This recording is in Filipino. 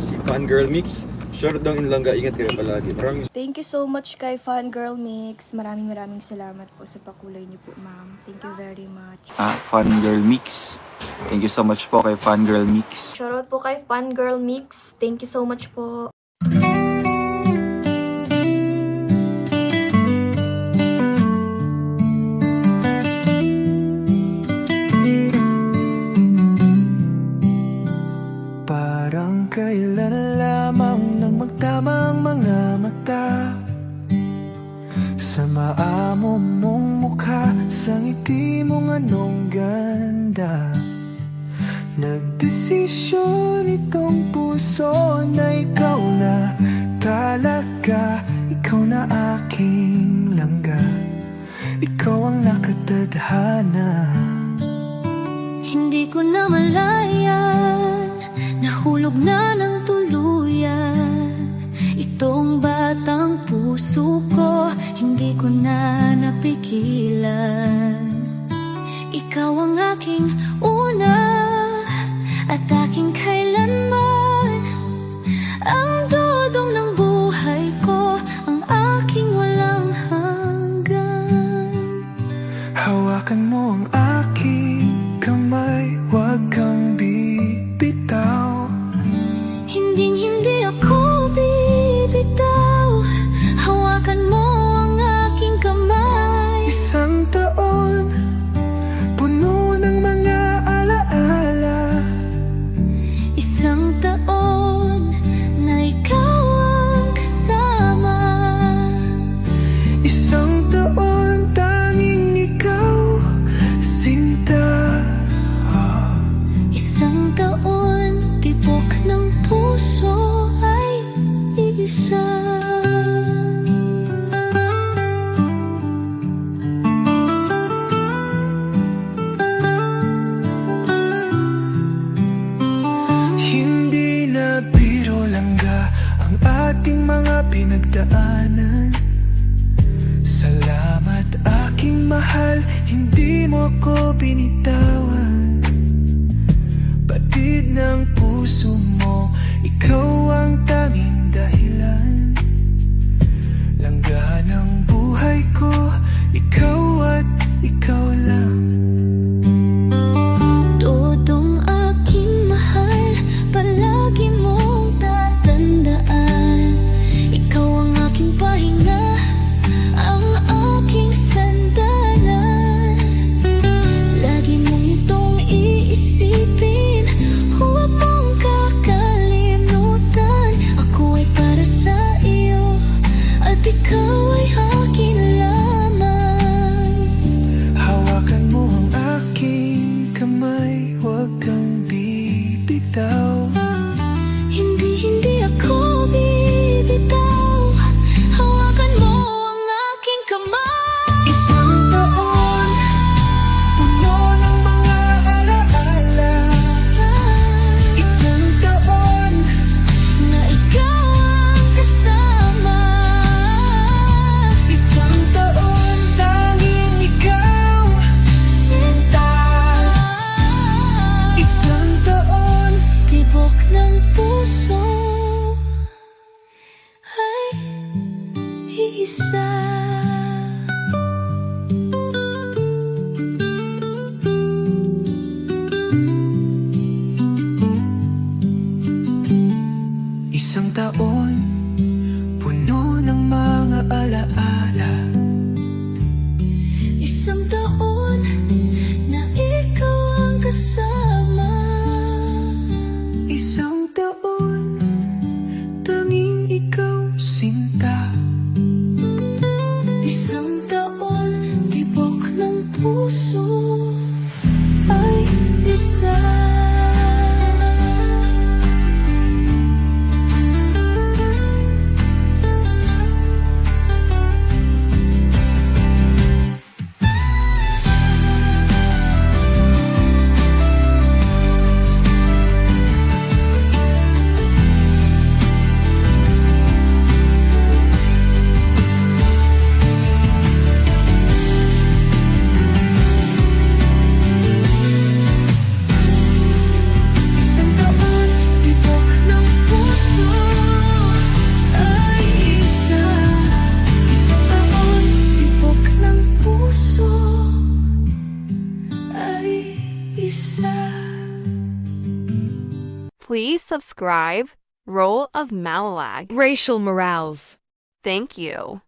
Si Fangirl Mix. Short daw in Langga. Ingat kayo palagi. Maraming Thank you so much kay Fangirl Mix. Maraming salamat po sa pakulay niyo po, ma'am. Thank you very much. Fangirl Mix. Thank you so much po kay Fangirl Mix. Shoutout po kay Fangirl Mix. Thank you so much po. Parang kailan lamang nang magtamang mga mata sa maamo mong mukha, sa ngiti mong anong ganda. Nagdesisyon itong puso na ikaw na talaga. Ikaw na aking langga, ikaw ang nakatadhana. Hindi ko na malayan, nahulog na ng tuluyan itong batang puso ko, hindi ko na napigilan. Ikaw ang aking una at aking kailanman, ang dudong ng buhay ko, ang aking walang hanggan. Hawakan mo ang aking kamay, huwag kang bibitaw. Hinding-hindi ako bibitaw, hawakan mo ang aking kamay. Isang taon, puno ng mga alaala. Isang taon na ikaw ang kasama. Isang taon, tanging ikaw, sinta. Isang taon, tibok ng puso ay isa. Hindi na biro langga ang ating mga pinagdaanan. Salamat aking mahal, hindi mo ko binitawan. Batid ng puso mo, ikaw ang tanging dahilan. Langga ng buhay ko, ikaw at ikaw lang. Todong aking mahal, palagi mong tatandaan. Ikaw ang aking pahinga, ang aking sandalan. Lagi mong isa. Please subscribe Role of Malalag. Racial Morales. Thank you.